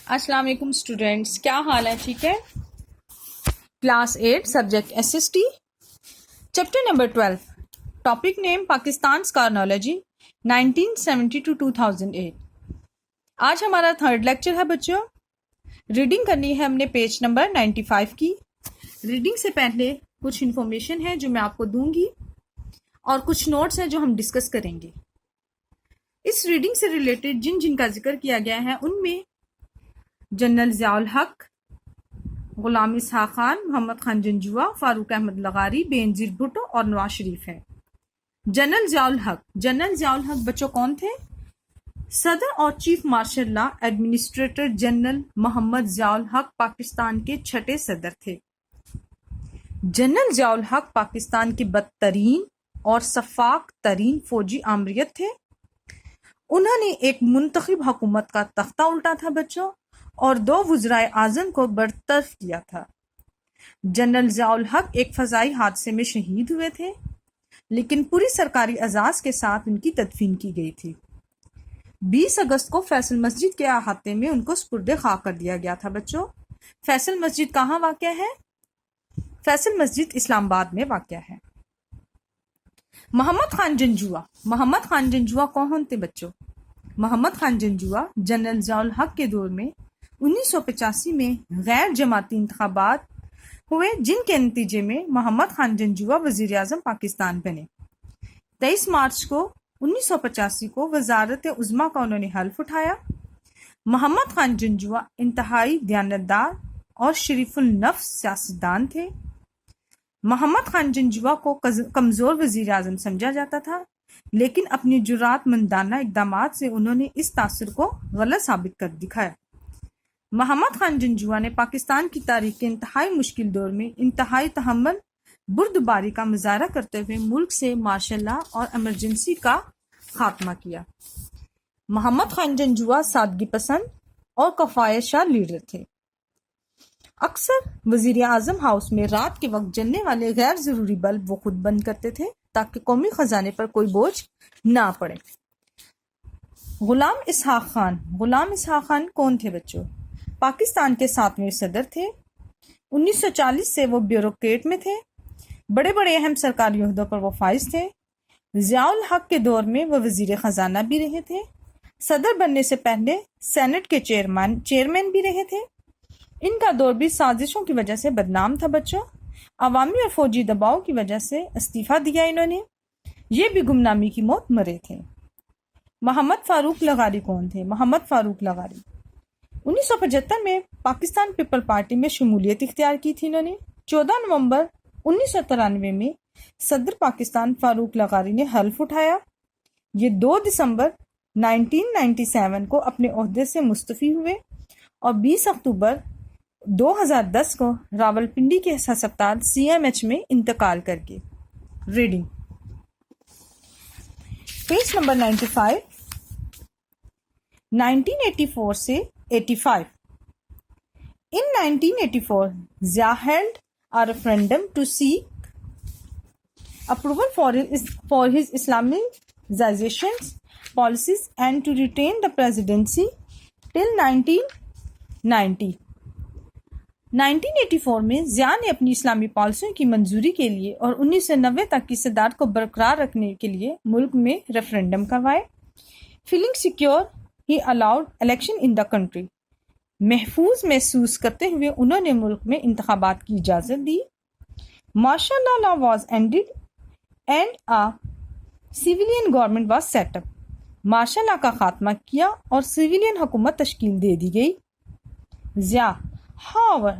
السلام علیکم اسٹوڈینٹس، کیا حال ہے؟ ٹھیک ہے؟ Class 8 subject S S T chapter number 12 topic name Pakistan chronology 1970 to 2008۔ آج ہمارا تھرڈ لیکچر ہے بچوں۔ ریڈنگ کرنی ہے ہم نے پیج نمبر 95 کی۔ ریڈنگ سے پہلے کچھ انفارمیشن ہے جو میں آپ کو دوں گی اور کچھ نوٹس ہیں جو ہم ڈسکس کریں گے۔ اس ریڈنگ سے ریلیٹڈ جن کا ذکر کیا گیا ہے ان میں جنرل ضیاء الحق، غلام اسحاق خان، محمد خان جنجوعہ، فاروق احمد لغاری، بے نظیر بھٹو اور نواز شریف ہے۔ جنرل ضیاء الحق بچوں کون تھے؟ صدر اور chief martial law administrator general Muhammad Zia-ul-Haq Pakistan کے چھٹے صدر تھے۔ جنرل ضیاء الحق پاکستان کے بدترین اور شفاق ترین فوجی آمریت تھے۔ انہوں نے ایک منتخب حکومت کا تختہ الٹا تھا بچوں اور 2 وزرائے اعظم کو برطرف کیا تھا۔ جنرل ضیاء الحق ایک فضائی حادثے میں شہید ہوئے تھے لیکن پوری سرکاری اعزاز کے ساتھ ان کی تدفین کی گئی تھی۔ 20 اگست کو فیصل مسجد کے احاطے میں ان کو سپرد خاک کر دیا گیا تھا بچوں۔ فیصل مسجد کہاں واقع ہے؟ فیصل مسجد اسلام آباد میں واقع ہے۔ محمد خان جنجوعہ کون تھے بچوں؟ محمد خان جنجوعہ جنرل ضیاء الحق کے دور میں 1985 میں غیر جماعتی انتخابات ہوئے جن کے نتیجے میں محمد خان جنجوعہ وزیر اعظم پاکستان بنے۔ 23 مارچ کو 1985 کو وزارت عظمیٰ کا انہوں نے حلف اٹھایا۔ محمد خان جنجوعہ انتہائی دیانتدار اور شریف النفس سیاستدان تھے۔ محمد خان جنجوعہ کو کمزور وزیر اعظم سمجھا جاتا تھا لیکن اپنی جرات مندانہ اقدامات سے انہوں نے اس تاثر کو غلط ثابت کر دکھایا۔ محمد خان جنجوعہ نے پاکستان کی تاریخ کے انتہائی مشکل دور میں انتہائی تحمل بردباری کا مظاہرہ کرتے ہوئے ملک سے مارشل لا اور ایمرجنسی کا خاتمہ کیا۔ محمد خان جنجوعہ سادگی پسند اور کفایت لیڈر تھے۔ اکثر وزیر اعظم ہاؤس میں رات کے وقت جلنے والے غیر ضروری بلب وہ خود بند کرتے تھے تاکہ قومی خزانے پر کوئی بوجھ نہ پڑے۔ غلام اسحاق خان کون تھے بچوں؟ پاکستان کے 7ویں صدر تھے۔ 1940 سے وہ بیوروکریٹ میں تھے۔ بڑے اہم سرکاری عہدوں پر وہ فائز تھے۔ ضیاء الحق کے دور میں وہ وزیر خزانہ بھی رہے تھے۔ صدر بننے سے پہلے سینٹ کے چیئرمین بھی رہے تھے۔ ان کا دور بھی سازشوں کی وجہ سے بدنام تھا بچوں۔ عوامی اور فوجی دباؤ کی وجہ سے استعفیٰ دیا انہوں نے۔ یہ بھی گمنامی کی موت مرے تھے۔ محمد فاروق لغاری کون تھے؟ محمد فاروق لغاری 1975 میں پاکستان پیپل پارٹی میں شمولیت اختیار کی تھی انہوں نے۔ 14 نومبر 1993 میں صدر پاکستان فاروق لغاری نے حلف اٹھایا۔ یہ 2 دسمبر 1997 کو اپنے عہدے سے مستعفی ہوئے اور 20 اکتوبر 2010 کو راولپنڈی کے ہسپتال CMH میں انتقال کر گئے۔ ریڈنگ پیج نمبر 95 1984 سے 85۔ In 1984, Zia held a referendum to seek approval for his Islamization policies and to retain the presidency till 1990۔ 1984 میں ضیاء نے اپنی اسلامی پالیسیوں کی منظوری کے لیے اور 1990 تک کی صدارت کو برقرار رکھنے کے لیے ملک میں ریفرنڈم کروائے۔ Feeling secure he allowed election in the country. محفوظ محسوس کرتے ہوئے انہوں نے ملک میں انتخابات کی اجازت دی۔ Martial law was ended and a civilian government was set up. Martial law کا خاتمہ کیا اور سیویلین حکومت تشکیل دے دی گئی۔ Zia however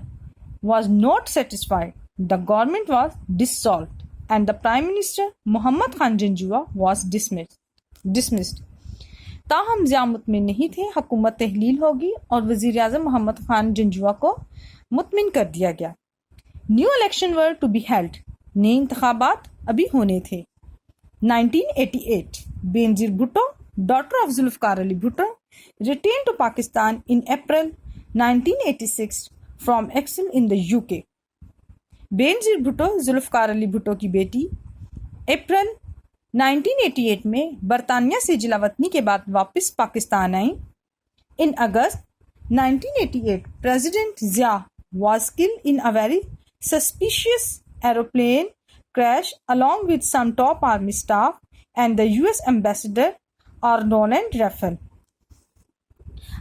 was not satisfied. The government was dissolved and the Prime Minister Muhammad Khan Janjua was dismissed. تاہم ضیاء مطمئن نہیں تھے۔ حکومت تحلیل ہوگی اور وزیر اعظم محمد خان جنجوعہ کو مطمئن کر دیا گیا۔ New election were to be held. نئے انتخابات ابھی ہونے تھے۔ 1988 Benazir Bhutto daughter of Zulfiqar Ali Bhutto return to Pakistan in April 1986 from exile in the UK۔ Benazir Bhutto Zulfiqar Ali Bhutto کی بیٹی اپریل 1988 میں برطانیہ سے جلا وطنی کے بعد واپس پاکستان آئیں۔ ان اگست 1988, President Zia was killed in a very suspicious aeroplane crash along with some top army staff and the US ambassador Arnold Raffel.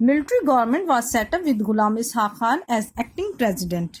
military government was set up with Ghulam Ishaq Khan as acting president.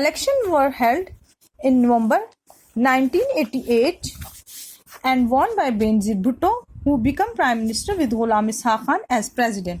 Elections were held in November 1988 and won by Benazir Bhutto, who became Prime Minister with Ghulam Ishaq Khan as President.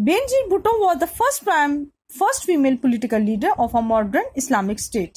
Benazir Bhutto was the first female political leader of a modern Islamic state.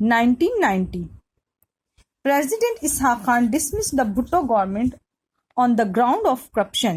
1990 President Ishaq Khan dismissed the Bhutto government on the ground of corruption.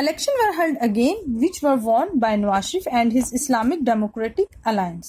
Elections were held again, which were won by Nawaz Sharif and his Islamic Democratic Alliance.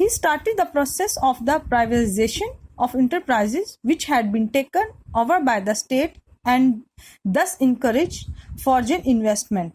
He started the process of the privatization of enterprises which had been taken over by the state and thus encouraged foreign investment.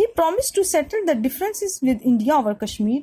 He promised to settle the differences with India over Kashmir.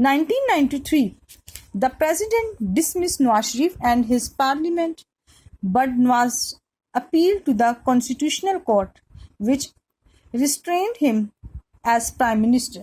1993 The president dismissed Nawaz Sharif and his parliament, but Nawaz appealed to the constitutional court, which restrained him as prime minister.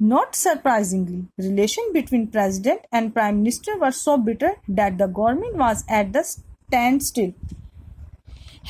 Not surprisingly, relations between president and prime minister were so bitter that the government was at the standstill.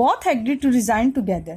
Both agreed to resign together.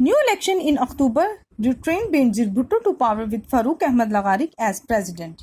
New election in October returned Benazir Bhutto to power with Farooq Ahmad Lagari as president.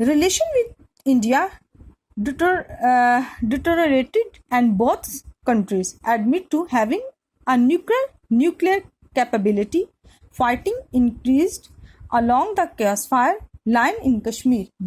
Relation with India deteriorated and both countries admit to having a nuclear capability. Fighting increased along the crossfire line in Kashmir.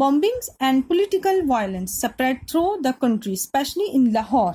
Bombings and political violence spread through the country, especially in Lahore.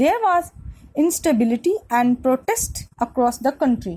There was instability and protest across the country.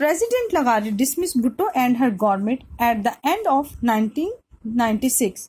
President Lagari dismissed Bhutto and her government at the end of 1996.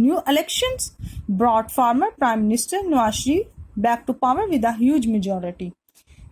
New elections brought former Prime Minister Nawaz Sharif back to power with a huge majority.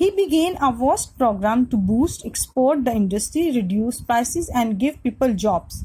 He began a vast program to boost export the industry, reduce prices and give people jobs.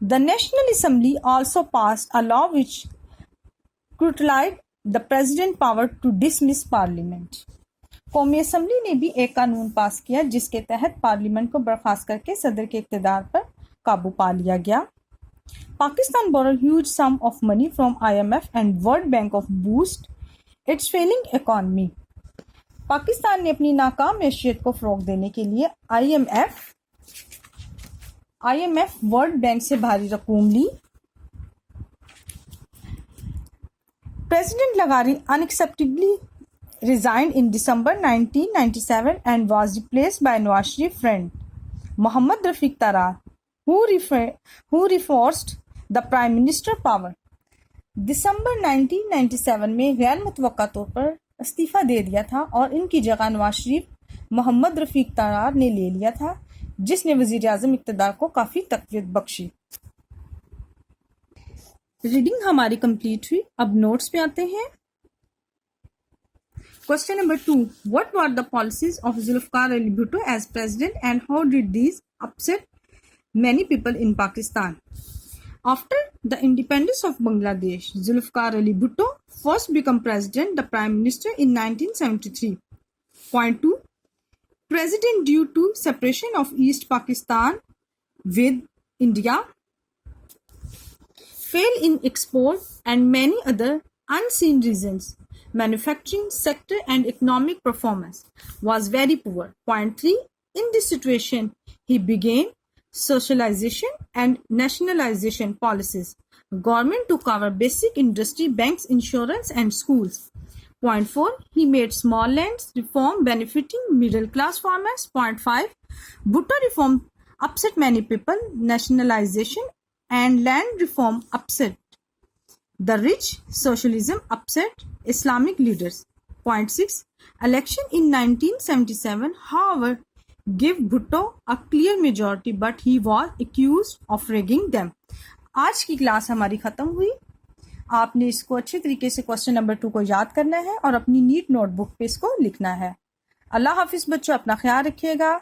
The National Assembly also passed a law which curtailed the president's power to dismiss parliament. قومی assembly نے بھی ایک قانون پاس کیا جس کے تحت parliament کو برخاست کر کے صدر کے اقتدار پر قابو پا لیا گیا. Pakistan borrowed huge sum of money from IMF and World Bank of boost its failing economy. Pakistan نے اپنی ناکام معیشت کو فروغ دینے کے لیے IMF ورلڈ بینک سے بھاری رقوم لی. President Laghari unacceptably resigned in December 1997 and was replaced by Nawaz Sharif's friend Mohammad Rafiq Tarar, who reinforced the Prime Minister power. دسمبر 1997 میں غیر متوقع طور پر استعفیٰ دے دیا تھا اور ان کی جگہ نواز شریف محمد رفیق ترار نے لے لیا تھا جس نے وزیر اعظم اقتدار کو کافی تقویت بخشی. ریڈنگ ہماری کمپلیٹ ہوئی. اب نوٹس پہ آتے ہیں. Question number 2. What were the policies of Zulfikar Ali Bhutto as president and how did these upset many people in Pakistan? After the independence of Bangladesh, Zulfikar Ali Bhutto first became president, the prime minister in 1973. Point 2. President due to separation of East Pakistan with India, fail in export and many other unseen reasons. Manufacturing sector and economic performance was very poor. Point 3. In this situation, he began socialization and nationalization policies. Government took over basic industry, banks, insurance and schools. Point 4. He made small lands reform benefiting middle class farmers. Point 5. Bhutto reform upset many people. Nationalization and land reform upset the rich. Socialism upset Islamic leaders. Point 6. Election in 1977, however, gave Bhutto a clear majority, but he was accused of rigging them. آج کی class ہماری ختم ہوئی. آپ نے اس کو اچھے طریقے سے کوسچن نمبر 2 کو یاد کرنا ہے اور اپنی نیٹ نوٹ بک پہ اس کو لکھنا ہے. اللہ حافظ بچوں، اپنا خیال رکھیے گا.